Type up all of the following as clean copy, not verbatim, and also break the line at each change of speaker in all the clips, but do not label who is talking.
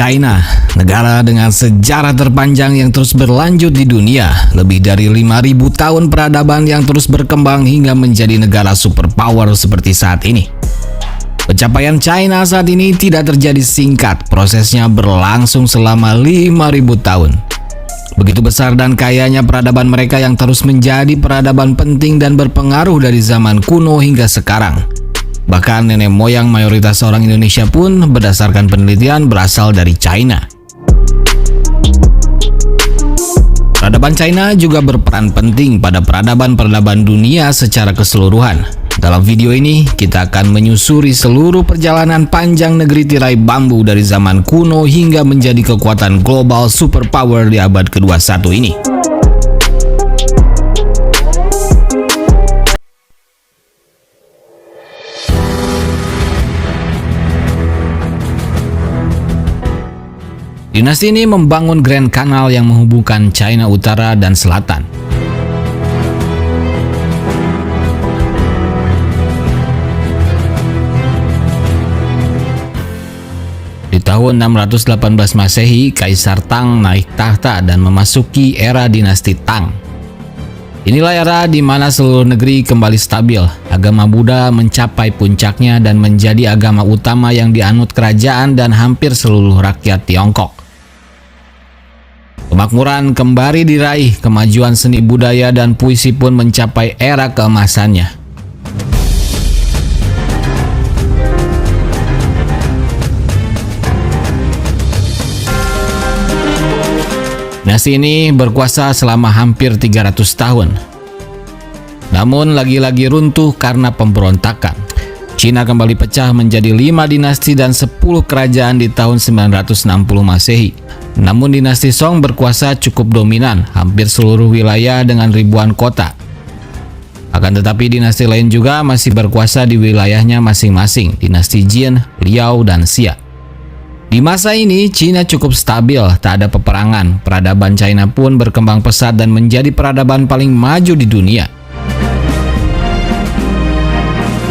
China, negara dengan sejarah terpanjang yang terus berlanjut di dunia, lebih dari 5.000 tahun peradaban yang terus berkembang hingga menjadi negara superpower seperti saat ini. Pencapaian China saat ini tidak terjadi singkat, prosesnya berlangsung selama 5.000 tahun. Begitu besar dan kayanya peradaban mereka yang terus menjadi peradaban penting dan berpengaruh dari zaman kuno hingga sekarang. Bahkan nenek moyang mayoritas orang Indonesia pun berdasarkan penelitian berasal dari China. Peradaban China juga berperan penting pada peradaban-peradaban dunia secara keseluruhan. Dalam video ini, kita akan menyusuri seluruh perjalanan panjang negeri tirai bambu dari zaman kuno hingga menjadi kekuatan global superpower di abad ke-21 ini. Dinasti ini membangun Grand Canal yang menghubungkan China Utara dan Selatan. Di tahun 618 Masehi, Kaisar Tang naik tahta dan memasuki era dinasti Tang. Inilah era di mana seluruh negeri kembali stabil, agama Buddha mencapai puncaknya dan menjadi agama utama yang dianut kerajaan dan hampir seluruh rakyat Tiongkok. Kemakmuran kembali diraih, kemajuan seni budaya dan puisi pun mencapai era keemasannya. Dinasti ini berkuasa selama hampir 300 tahun. Namun lagi-lagi runtuh karena pemberontakan. Cina kembali pecah menjadi 5 dinasti dan 10 kerajaan di tahun 960 Masehi. Namun dinasti Song berkuasa cukup dominan, hampir seluruh wilayah dengan ribuan kota. Akan tetapi dinasti lain juga masih berkuasa di wilayahnya masing-masing, dinasti Jin, Liao, dan Xia. Di masa ini, Cina cukup stabil, tak ada peperangan. Peradaban China pun berkembang pesat dan menjadi peradaban paling maju di dunia.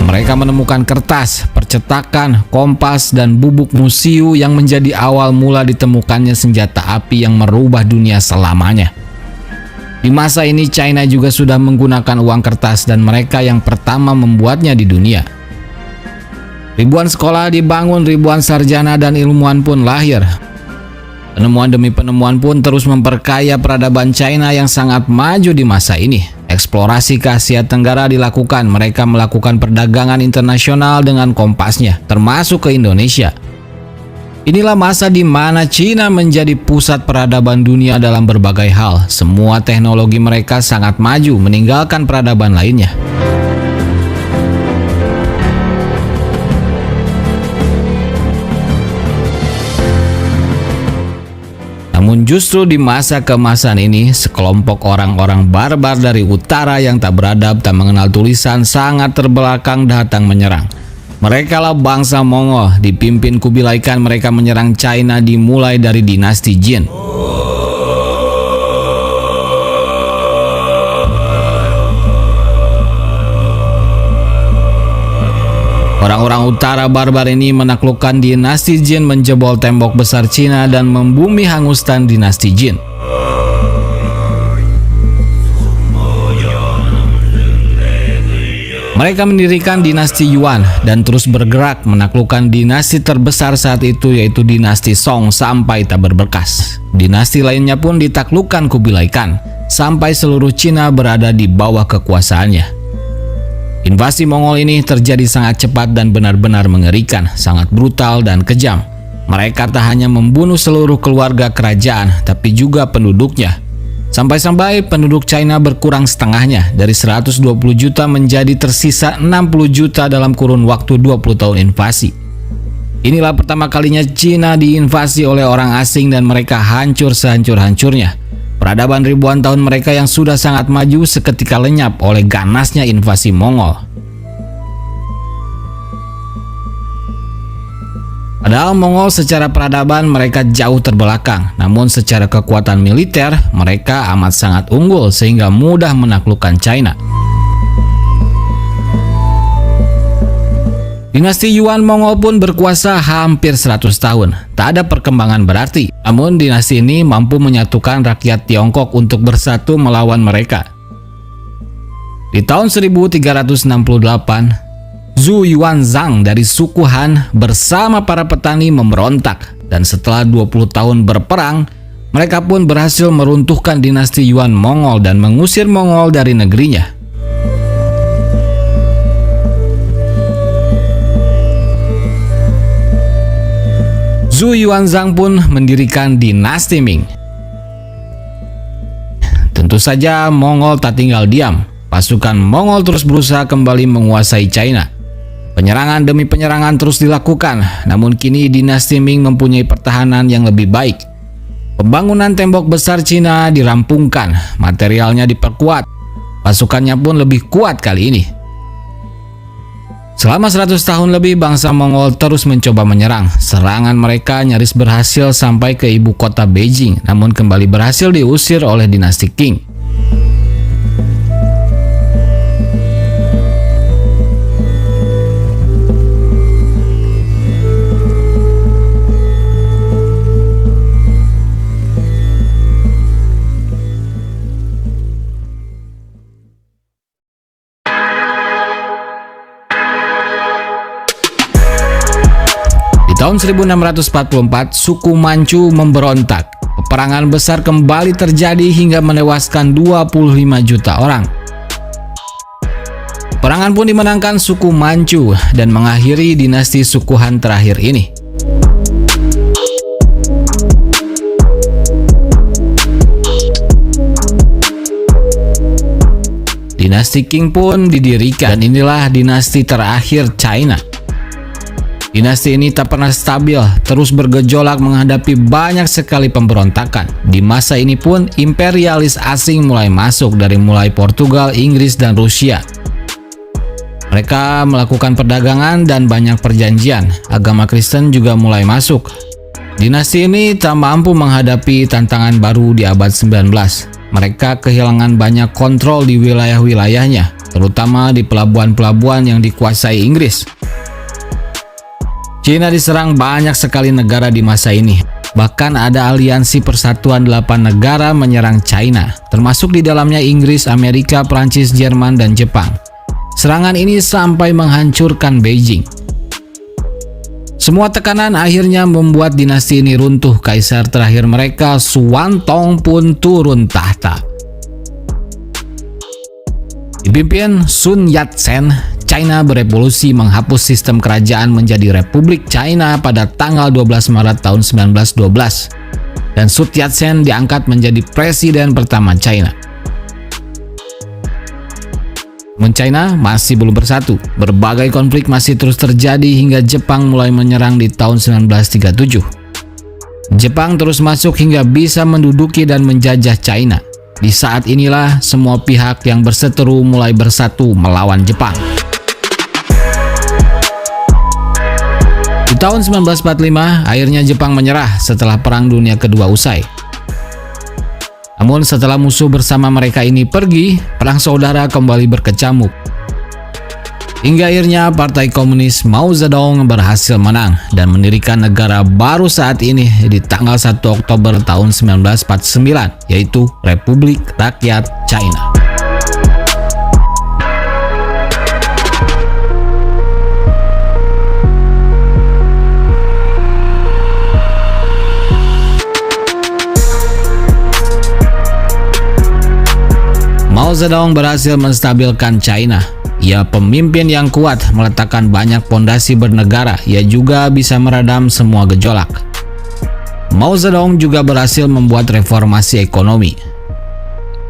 Mereka menemukan kertas, percetakan, kompas, dan bubuk musiu yang menjadi awal mula ditemukannya senjata api yang merubah dunia selamanya. Di masa ini, China juga sudah menggunakan uang kertas dan mereka yang pertama membuatnya di dunia. Ribuan sekolah dibangun, ribuan sarjana dan ilmuwan pun lahir. Penemuan demi penemuan pun terus memperkaya peradaban China yang sangat maju di masa ini. Eksplorasi ke Asia Tenggara dilakukan, mereka melakukan perdagangan internasional dengan kompasnya, termasuk ke Indonesia. Inilah masa di mana Cina menjadi pusat peradaban dunia dalam berbagai hal. Semua teknologi mereka sangat maju, meninggalkan peradaban lainnya. Namun justru di masa keemasan ini, sekelompok orang-orang barbar dari utara yang tak beradab, tak mengenal tulisan, sangat terbelakang datang menyerang. Mereka lah bangsa Mongol, dipimpin Kubilai Khan. Mereka menyerang China dimulai dari dinasti Jin. Orang-orang utara barbar ini menaklukkan dinasti Jin, menjebol tembok besar Cina dan membumi hanguskan dinasti Jin. Mereka mendirikan dinasti Yuan dan terus bergerak menaklukkan dinasti terbesar saat itu, yaitu dinasti Song, sampai tak berbekas. Dinasti lainnya pun ditaklukkan Kubilai Khan sampai seluruh Cina berada di bawah kekuasaannya. Invasi Mongol ini terjadi sangat cepat dan benar-benar mengerikan, sangat brutal dan kejam. Mereka tak hanya membunuh seluruh keluarga kerajaan, tapi juga penduduknya. Sampai-sampai penduduk China berkurang setengahnya, dari 120 juta menjadi tersisa 60 juta dalam kurun waktu 20 tahun invasi. Inilah pertama kalinya Cina diinvasi oleh orang asing dan mereka hancur sehancur-hancurnya. Peradaban ribuan tahun mereka yang sudah sangat maju seketika lenyap oleh ganasnya invasi Mongol. Padahal Mongol secara peradaban mereka jauh terbelakang, namun secara kekuatan militer mereka amat sangat unggul sehingga mudah menaklukkan China. Dinasti Yuan Mongol pun berkuasa hampir 100 tahun. Tak ada perkembangan berarti. Namun dinasti ini mampu menyatukan rakyat Tiongkok untuk bersatu melawan mereka. Di tahun 1368, Zhu Yuanzhang dari suku Han bersama para petani memberontak. Dan setelah 20 tahun berperang, mereka pun berhasil meruntuhkan dinasti Yuan Mongol dan mengusir Mongol dari negerinya. Zhu Yuanzhang pun mendirikan dinasti Ming. Tentu saja Mongol tak tinggal diam. Pasukan Mongol terus berusaha kembali menguasai China. Penyerangan demi penyerangan terus dilakukan, namun kini dinasti Ming mempunyai pertahanan yang lebih baik. Pembangunan tembok besar Cina dirampungkan, materialnya diperkuat. Pasukannya pun lebih kuat kali ini. Selama 100 tahun lebih bangsa Mongol terus mencoba menyerang. Serangan mereka nyaris berhasil sampai ke ibu kota Beijing, namun kembali berhasil diusir oleh dinasti Qing. Tahun 1644, suku Manchu memberontak. Peperangan besar kembali terjadi hingga menewaskan 25 juta orang. Peperangan pun dimenangkan suku Manchu dan mengakhiri dinasti suku Han terakhir ini. Dinasti Qing pun didirikan dan inilah dinasti terakhir China. Dinasti ini tak pernah stabil, terus bergejolak menghadapi banyak sekali pemberontakan. Di masa ini pun imperialis asing mulai masuk dari mulai Portugal, Inggris, dan Rusia. Mereka melakukan perdagangan dan banyak perjanjian. Agama Kristen juga mulai masuk. Dinasti ini tak mampu menghadapi tantangan baru di abad 19. Mereka kehilangan banyak kontrol di wilayah-wilayahnya, terutama di pelabuhan-pelabuhan yang dikuasai Inggris. Cina diserang banyak sekali negara di masa ini. Bahkan ada aliansi persatuan 8 negara menyerang China, termasuk di dalamnya Inggris, Amerika, Prancis, Jerman, dan Jepang. Serangan ini sampai menghancurkan Beijing. Semua tekanan akhirnya membuat dinasti ini runtuh. Kaisar terakhir mereka, Xuantong, pun turun tahta. Dipimpin Sun Yat-sen, China berevolusi menghapus sistem kerajaan menjadi Republik China pada tanggal 12 Maret tahun 1912. Dan Sun Yat-sen diangkat menjadi presiden pertama China. Namun China masih belum bersatu. Berbagai konflik masih terus terjadi hingga Jepang mulai menyerang di tahun 1937. Jepang terus masuk hingga bisa menduduki dan menjajah China. Di saat inilah semua pihak yang berseteru mulai bersatu melawan Jepang. Di tahun 1945, akhirnya Jepang menyerah setelah Perang Dunia Kedua usai. Namun setelah musuh bersama mereka ini pergi, perang saudara kembali berkecamuk. Hingga akhirnya Partai Komunis Mao Zedong berhasil menang dan mendirikan negara baru saat ini di tanggal 1 Oktober tahun 1949, yaitu Republik Rakyat China. Mao Zedong berhasil menstabilkan China. Ia pemimpin yang kuat, meletakkan banyak pondasi bernegara. Ia juga bisa meredam semua gejolak. Mao Zedong juga berhasil membuat reformasi ekonomi.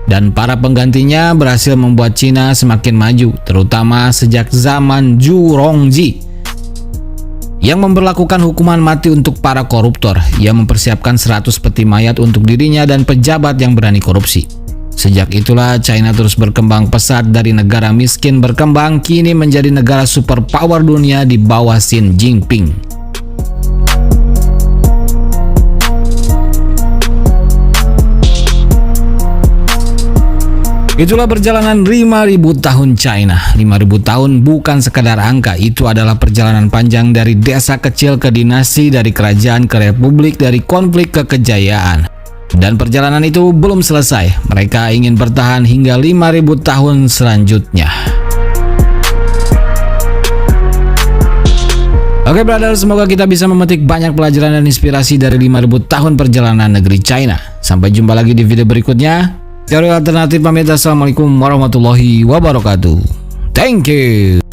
Dan para penggantinya berhasil membuat Cina semakin maju, terutama sejak zaman Zhu Rongji yang memberlakukan hukuman mati untuk para koruptor. Ia mempersiapkan 100 peti mayat untuk dirinya dan pejabat yang berani korupsi. Sejak itulah China terus berkembang pesat dari negara miskin berkembang kini menjadi negara superpower dunia di bawah Xi Jinping. Itulah perjalanan 5.000 tahun China. 5.000 tahun bukan sekadar angka, itu adalah perjalanan panjang dari desa kecil ke dinasti, dari kerajaan ke republik, dari konflik ke kejayaan. Dan perjalanan itu belum selesai. Mereka ingin bertahan hingga 5.000 tahun selanjutnya. Oke brother, semoga kita bisa memetik banyak pelajaran dan inspirasi dari 5.000 tahun perjalanan negeri China. Sampai jumpa lagi di video berikutnya. Teori alternatif pamit, assalamualaikum warahmatullahi wabarakatuh. Thank you.